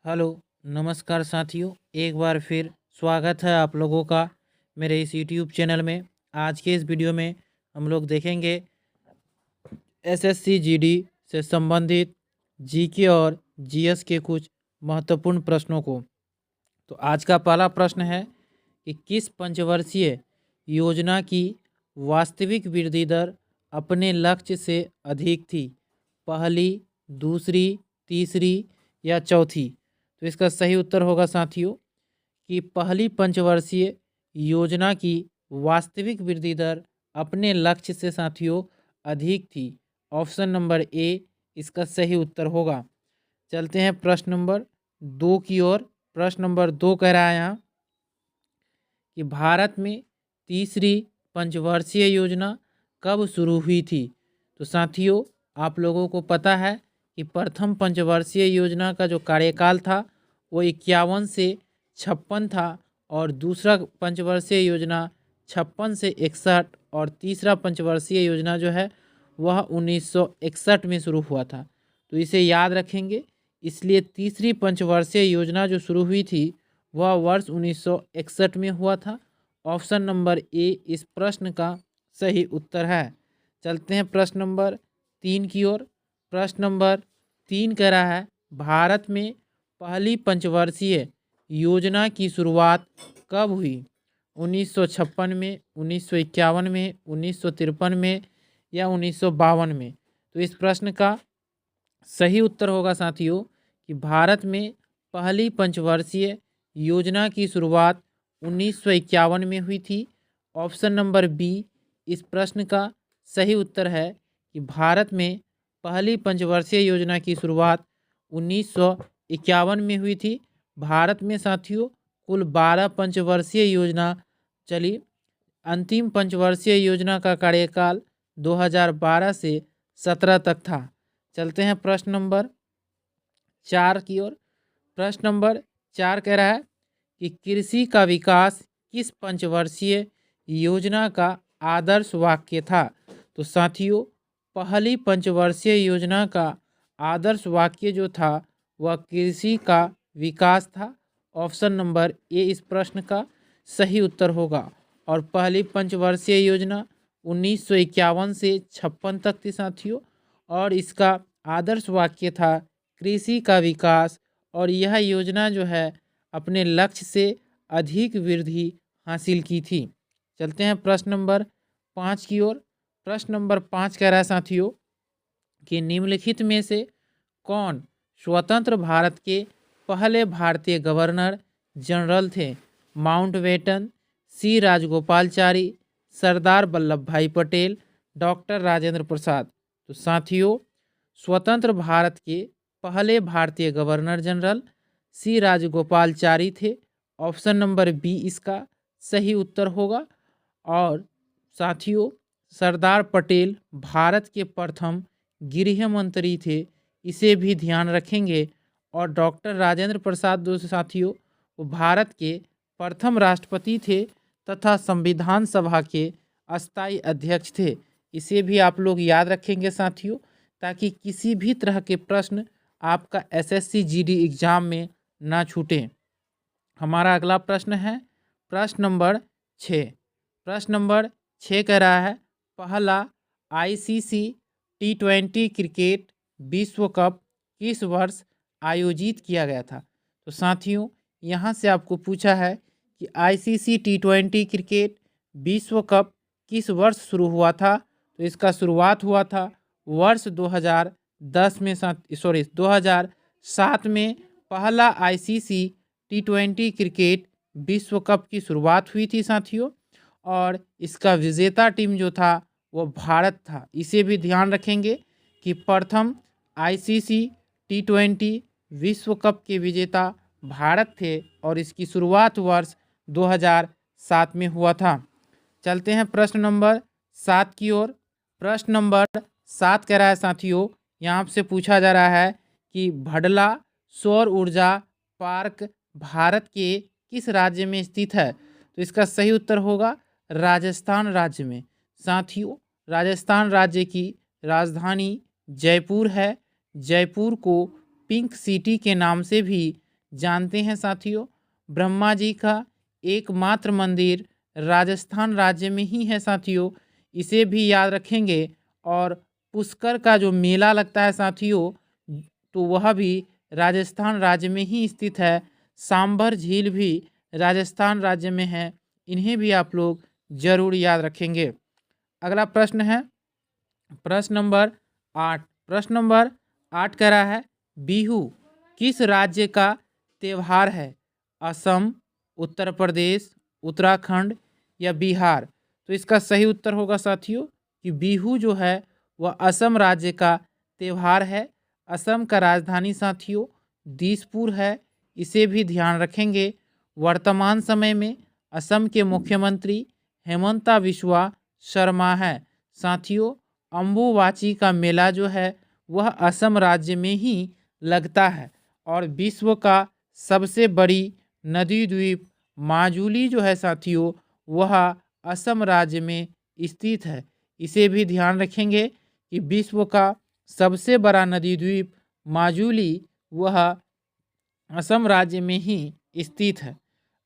Hello, नमस्कार साथियों। एक बार फिर स्वागत है आप लोगों का मेरे इस यूट्यूब चैनल में। आज के इस वीडियो में हम लोग देखेंगे एसएससी जीडी से संबंधित जीके और जीएस के कुछ महत्वपूर्ण प्रश्नों को। तो आज का पहला प्रश्न है कि किस पंचवर्षीय योजना की वास्तविक वृद्धि दर अपने लक्ष्य से अधिक थी? पहली, दूसरी, तीसरी या चौथी? तो इसका सही उत्तर होगा साथियों कि पहली पंचवर्षीय योजना की वास्तविक वृद्धि दर अपने लक्ष्य से साथियों अधिक थी। ऑप्शन नंबर ए इसका सही उत्तर होगा। चलते हैं प्रश्न नंबर 2 की ओर। प्रश्न नंबर 2 कह रहा है यहाँ कि भारत में तीसरी पंचवर्षीय योजना कब शुरू हुई थी? तो साथियों आप लोगों को पता है कि प्रथम पंचवर्षीय योजना का जो कार्यकाल था वो 51 से 56 था और दूसरा पंचवर्षीय योजना 56 से 61 और तीसरा पंचवर्षीय योजना जो है वह 1961 में शुरू हुआ था। तो इसे याद रखेंगे। इसलिए तीसरी पंचवर्षीय योजना जो शुरू हुई थी वह वर्ष 1961 में हुआ था। ऑप्शन नंबर ए इस प्रश्न का सही उत्तर है। चलते हैं प्रश्न नंबर 3 की ओर। प्रश्न नंबर 3 कह रहा है भारत में पहली पंचवर्षीय योजना की शुरुआत कब हुई? 1956 में, 1951 में, 1953 में या 1952 में? तो इस प्रश्न का सही उत्तर होगा साथियों कि भारत में पहली पंचवर्षीय योजना की शुरुआत 1951 में हुई थी। ऑप्शन नंबर बी इस प्रश्न का सही उत्तर है कि भारत में पहली पंचवर्षीय योजना की शुरुआत 1951 में हुई थी। भारत में साथियों कुल 12 पंचवर्षीय योजना चली। अंतिम पंचवर्षीय योजना का कार्यकाल 2012 से 17 तक था। चलते हैं प्रश्न नंबर 4 की ओर। प्रश्न नंबर 4 कह रहा है कि कृषि का विकास किस पंचवर्षीय योजना का आदर्श वाक्य था? तो साथियों पहली पंचवर्षीय योजना का आदर्श वाक्य जो था वह कृषि का विकास था। ऑप्शन नंबर ए इस प्रश्न का सही उत्तर होगा। और पहली पंचवर्षीय योजना 1951 से 56 तक थी साथियों और इसका आदर्श वाक्य था कृषि का विकास। और यह योजना जो है अपने लक्ष्य से अधिक वृद्धि हासिल की थी। चलते हैं प्रश्न नंबर 5 की ओर। प्रश्न नंबर 5 कह रहा है साथियों कि निम्नलिखित में से कौन स्वतंत्र भारत के पहले भारतीय गवर्नर जनरल थे? माउंटबेटन, सी राजगोपालचारी, सरदार वल्लभ भाई पटेल, डॉक्टर राजेंद्र प्रसाद? तो साथियों स्वतंत्र भारत के पहले भारतीय गवर्नर जनरल सी राजगोपालचारी थे। ऑप्शन नंबर बी इसका सही उत्तर होगा। और साथियों सरदार पटेल भारत के प्रथम गृह मंत्री थे, इसे भी ध्यान रखेंगे। और डॉक्टर राजेंद्र प्रसाद दोस्तों साथियों वो भारत के प्रथम राष्ट्रपति थे तथा संविधान सभा के अस्थायी अध्यक्ष थे। इसे भी आप लोग याद रखेंगे साथियों ताकि किसी भी तरह के प्रश्न आपका एसएससी जीडी एग्जाम में ना छूटे। हमारा अगला प्रश्न है प्रश्न नंबर 6। प्रश्न नंबर 6 कह रहा है पहला आईसीसी टी20 क्रिकेट विश्व कप किस वर्ष आयोजित किया गया था? तो साथियों यहाँ से आपको पूछा है कि आईसीसी टी20 क्रिकेट विश्व कप किस वर्ष शुरू हुआ था? तो इसका शुरुआत हुआ था वर्ष 2010 में 2007 में पहला आईसीसी टी20 क्रिकेट विश्व कप की शुरुआत हुई थी साथियों। और इसका विजेता टीम जो था वो भारत था। इसे भी ध्यान रखेंगे कि प्रथम आईसीसी टी20 विश्व कप के विजेता भारत थे और इसकी शुरुआत वर्ष 2007 में हुआ था। चलते हैं प्रश्न नंबर 7 की ओर। प्रश्न नंबर 7 कह रहा है साथियों यहाँ से पूछा जा रहा है कि भडला सौर ऊर्जा पार्क भारत के किस राज्य में स्थित है? तो इसका सही उत्तर होगा राजस्थान राज्य में। साथियों राजस्थान राज्य की राजधानी जयपुर है। जयपुर को पिंक सिटी के नाम से भी जानते हैं साथियों। ब्रह्मा जी का एकमात्र मंदिर राजस्थान राज्य में ही है साथियों, इसे भी याद रखेंगे। और पुष्कर का जो मेला लगता है साथियों, तो वह भी राजस्थान राज्य में ही स्थित है। सांभर झील भी राजस्थान राज्य में है, इन्हें भी आप लोग जरूर याद रखेंगे। अगला प्रश्न है प्रश्न नंबर 8। प्रश्न नंबर 8 कह रहा है बिहू किस राज्य का त्यौहार है? असम, उत्तर प्रदेश, उत्तराखंड या बिहार? तो इसका सही उत्तर होगा साथियों कि बिहू जो है वह असम राज्य का त्यौहार है। असम का राजधानी साथियों दिसपुर है, इसे भी ध्यान रखेंगे। वर्तमान समय में असम के मुख्यमंत्री हेमंता बिस्वा शर्मा है साथियों। अम्बुबाची का मेला जो है वह असम राज्य में ही लगता है। और विश्व का सबसे बड़ी नदी द्वीप माजुली जो है साथियों वह असम राज्य में स्थित है, इसे भी ध्यान रखेंगे कि विश्व का सबसे बड़ा नदी द्वीप माजुली वह असम राज्य में ही स्थित है।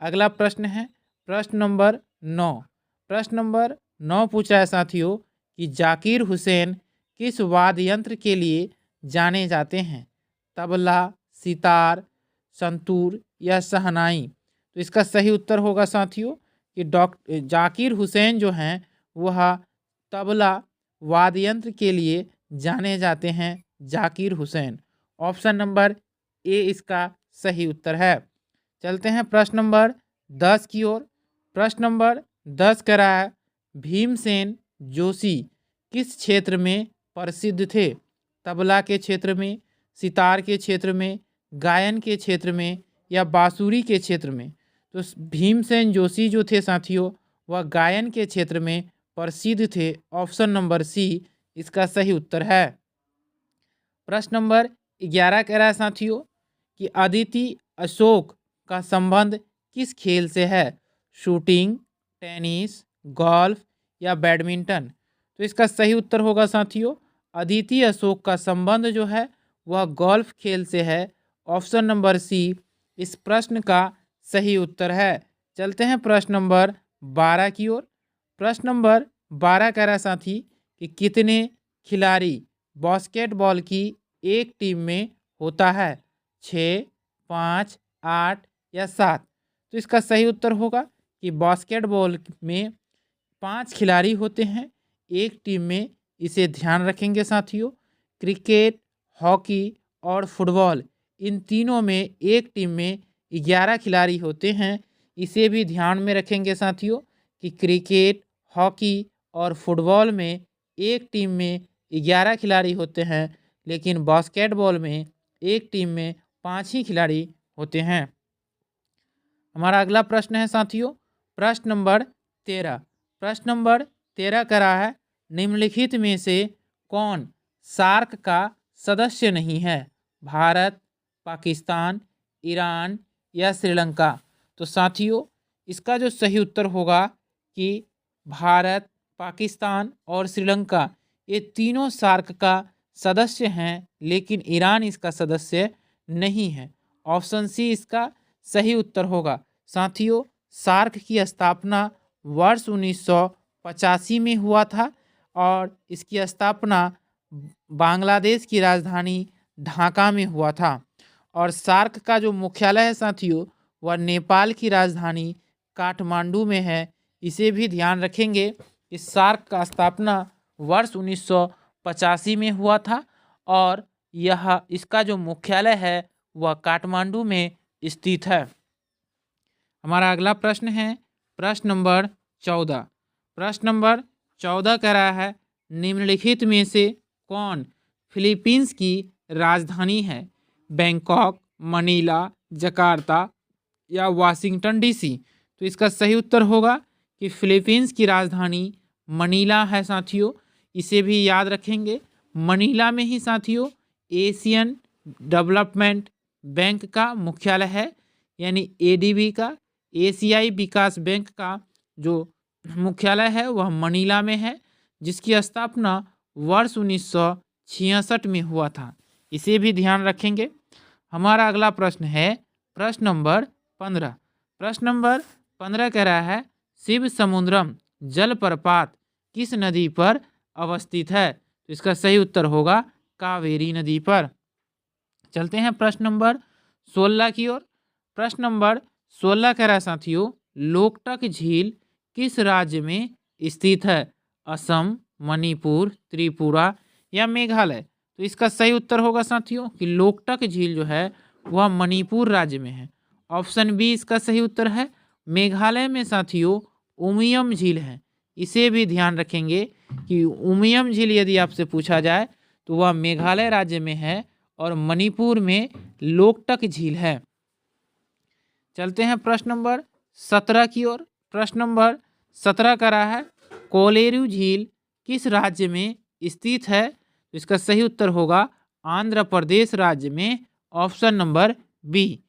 अगला प्रश्न है प्रश्न नंबर 9। प्रश्न नंबर 9 पूछा है साथियों कि जाकिर हुसैन किस वाद्य यंत्र के लिए जाने जाते हैं? तबला, सितार, संतूर या शहनाई? तो इसका सही उत्तर होगा साथियों कि जाकिर हुसैन जो हैं वह तबला वाद्य यंत्र के लिए जाने जाते हैं। Zakir Hussain, option number A इसका सही उत्तर है। चलते हैं प्रश्न नंबर 10 की ओर। प्रश्न नंबर 10 कह रहा है भीमसेन जोशी किस क्षेत्र में प्रसिद्ध थे? तबला के क्षेत्र में, सितार के क्षेत्र में, गायन के क्षेत्र में या बांसुरी के क्षेत्र में? तो भीमसेन जोशी जो थे साथियों वह गायन के क्षेत्र में प्रसिद्ध थे। ऑप्शन नंबर सी इसका सही उत्तर है। प्रश्न नंबर 11 कह रहा है साथियों कि अदिति अशोक का संबंध किस खेल से है? शूटिंग, टेनिस, गोल्फ या बैडमिंटन? तो इसका सही उत्तर होगा साथियों अदिति अशोक का संबंध जो है वह गोल्फ खेल से है। ऑप्शन नंबर सी इस प्रश्न का सही उत्तर है। चलते हैं प्रश्न नंबर 12 की ओर। प्रश्न नंबर 12 कह रहा है साथी कि कितने खिलाड़ी बास्केटबॉल की एक टीम में होता है? 6, 5, 8 या 7? तो इसका सही उत्तर होगा कि बास्केटबॉल में 5 खिलाड़ी होते हैं एक टीम में, इसे ध्यान रखेंगे साथियों। क्रिकेट, हॉकी और फुटबॉल इन तीनों में एक टीम में 11 खिलाड़ी होते हैं, इसे भी ध्यान में रखेंगे साथियों कि क्रिकेट, हॉकी और फुटबॉल में एक टीम में 11 खिलाड़ी होते हैं, लेकिन बास्केटबॉल में एक टीम में 5 ही खिलाड़ी होते हैं। हमारा अगला प्रश्न है साथियों प्रश्न नंबर 13। प्रश्न नंबर 13 कह रहा है निम्नलिखित में से कौन सार्क का सदस्य नहीं है? भारत, पाकिस्तान, ईरान या श्रीलंका? तो साथियों इसका जो सही उत्तर होगा कि भारत, पाकिस्तान और श्रीलंका ये तीनों सार्क का सदस्य हैं, लेकिन ईरान इसका सदस्य नहीं है। ऑप्शन सी इसका सही उत्तर होगा। साथियों सार्क की स्थापना वर्ष 1985 में हुआ था और इसकी स्थापना बांग्लादेश की राजधानी ढाका में हुआ था। और सार्क का जो मुख्यालय है साथियों वह नेपाल की राजधानी काठमांडू में है, इसे भी ध्यान रखेंगे कि सार्क का स्थापना वर्ष 1985 में हुआ था और यह इसका जो मुख्यालय है वह काठमांडू में स्थित है। हमारा अगला प्रश्न है प्रश्न नंबर 14। प्रश्न नंबर 14 कह रहा है निम्नलिखित में से कौन फिलीपींस की राजधानी है? बैंकॉक, मनीला, जकार्ता या वाशिंगटन डीसी? तो इसका सही उत्तर होगा कि फिलीपींस की राजधानी मनीला है साथियों, इसे भी याद रखेंगे। मनीला में ही साथियों एशियन डेवलपमेंट बैंक का मुख्यालय है, यानी एडीबी का, एशियाई विकास बैंक का जो मुख्यालय है वह मनीला में है, जिसकी स्थापना वर्ष 1966 में हुआ था, इसे भी ध्यान रखेंगे। हमारा अगला प्रश्न है प्रश्न नंबर 15। प्रश्न नंबर 15 कह रहा है शिव समुद्रम जलप्रपात किस नदी पर अवस्थित है? तो इसका सही उत्तर होगा कावेरी नदी पर। चलते हैं प्रश्न नंबर 16 की ओर। प्रश्न नंबर 16 कह रहा है साथियों लोकटक झील किस राज्य में स्थित है? असम, मणिपुर, त्रिपुरा या मेघालय? तो इसका सही उत्तर होगा साथियों कि लोकटक झील जो है वह मणिपुर राज्य में है। ऑप्शन बी इसका सही उत्तर है। मेघालय में साथियों उमियम झील है। इसे भी ध्यान रखेंगे कि उमियम झील यदि आपसे पूछा जाए तो वह मेघालय राज्य में है और मणिपुर में लोकटक झील है। चलते हैं प्रश्न नंबर 17 की ओर। प्रश्न नंबर 17 का रहा है कोलेरू झील किस राज्य में स्थित है? तो इसका सही उत्तर होगा आंध्र प्रदेश राज्य में। Option number B.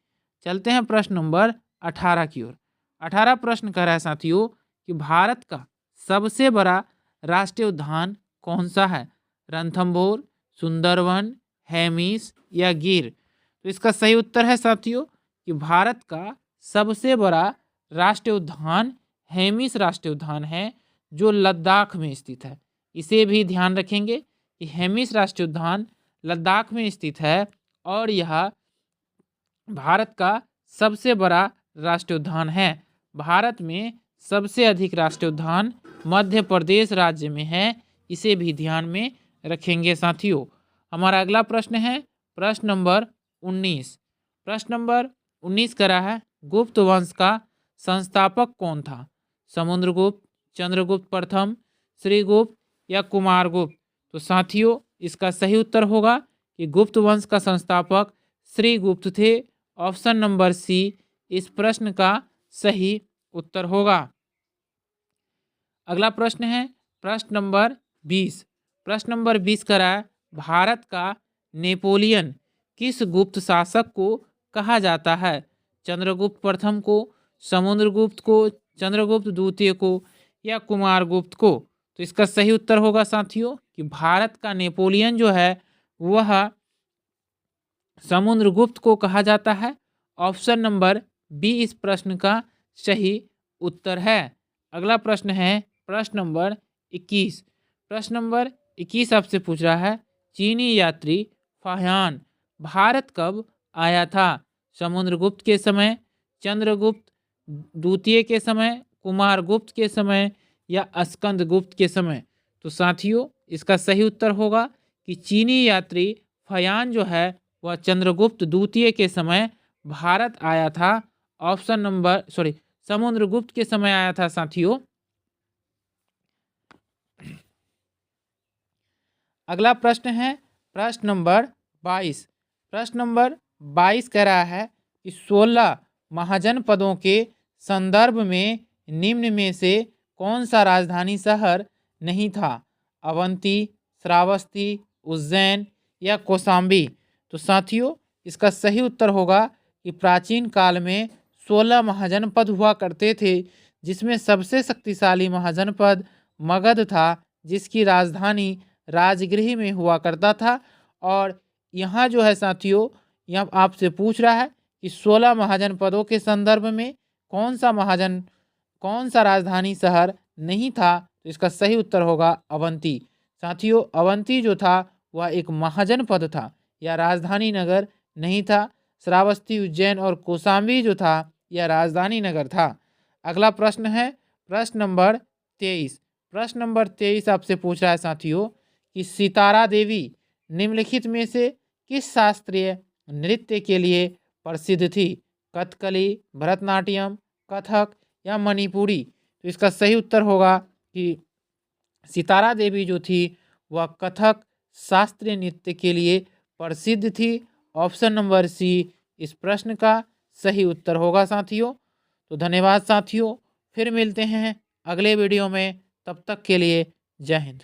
चलते हैं प्रश्न नंबर 18 की ओर। 18 प्रश्न कर रहा है साथियों कि भारत का सबसे बड़ा राष्ट्रीय उद्यान कौन सा है? रणथंभौर, सुंदरवन, हेमिस या गिर? तो इसका सही उत्तर है साथियों कि भारत का सबसे बड़ा राष्ट्रीय उद्यान हेमिस राष्ट्रीय उद्यान है जो लद्दाख में स्थित है। इसे भी ध्यान रखेंगे कि हेमिस राष्ट्रीय उद्यान लद्दाख में स्थित है और यह भारत का सबसे बड़ा राष्ट्रीय उद्यान है। भारत में सबसे अधिक राष्ट्रीय उद्यान मध्य प्रदेश राज्य में है। इसे भी ध्यान में रखेंगे साथियों। हमारा अगला प्रश्न है प्रश्न नंबर 19। प्रश्न नंबर 19 करा है गुप्त वंश का संस्थापक कौन था? समुद्रगुप्त, चंद्रगुप्त प्रथम, श्रीगुप्त या कुमारगुप्त? तो साथियों इसका सही उत्तर होगा कि गुप्त वंश का संस्थापक श्रीगुप्त थे। ऑप्शन नंबर सी इस प्रश्न का सही उत्तर होगा। अगला प्रश्न है प्रश्न नंबर 20। प्रश्न नंबर 20 का है भारत का नेपोलियन किस गुप्त शासक को कहा जाता है? चंद्रगुप्त प्रथम को, समुद्रगुप्त को, चंद्रगुप्त द्वितीय को या कुमारगुप्त को? तो इसका सही उत्तर होगा साथियों कि भारत का नेपोलियन जो है वह समुद्रगुप्त को कहा जाता है। ऑप्शन नंबर बी इस प्रश्न का सही उत्तर है। अगला प्रश्न है प्रश्न नंबर 21। प्रश्न नंबर 21 आपसे पूछ रहा है चीनी यात्री फाह्यान भारत कब आया था? समुद्रगुप्त के समय, चंद्रगुप्त द्वितीय के समय, कुमारगुप्त के समय या स्कंदगुप्त के समय? तो साथियों इसका सही उत्तर होगा कि चीनी यात्री फाह्यान जो है वह चंद्रगुप्त द्वितीय के समय भारत आया था। ऑप्शन नंबर समुद्रगुप्त के समय आया था साथियों। अगला प्रश्न है प्रश्न नंबर 22। प्रश्न नंबर 22 कह रहा है कि 16 महाजनपदों के संदर्भ में निम्न में से कौन सा राजधानी शहर नहीं था? अवंती, श्रावस्ती, उज्जैन या कौशाम्बी? तो साथियों इसका सही उत्तर होगा कि प्राचीन काल में 16 महाजनपद हुआ करते थे जिसमें सबसे शक्तिशाली महाजनपद मगध था जिसकी राजधानी राजगृह में हुआ करता था। और यहाँ जो है साथियों यहाँ आपसे पूछ रहा है कि 16 महाजनपदों के संदर्भ में कौन सा राजधानी शहर नहीं था? तो इसका सही उत्तर होगा अवंती। साथियों अवंती जो था वह एक महाजनपद था या राजधानी नगर नहीं था। श्रावस्ती, उज्जैन और कौशाम्बी जो था यह राजधानी नगर था। अगला प्रश्न है प्रश्न नंबर 23। प्रश्न नंबर 23 आपसे पूछ रहा है साथियों कि सितारा देवी निम्नलिखित में से किस शास्त्रीय नृत्य के लिए प्रसिद्ध थी? कथकली, भरतनाट्यम, कथक या मणिपुरी? तो इसका सही उत्तर होगा कि सितारा देवी जो थी वह कथक शास्त्रीय नृत्य के लिए प्रसिद्ध थी। ऑप्शन नंबर सी इस प्रश्न का सही उत्तर होगा साथियों। तो धन्यवाद साथियों, फिर मिलते हैं अगले वीडियो में, तब तक के लिए जय हिंद।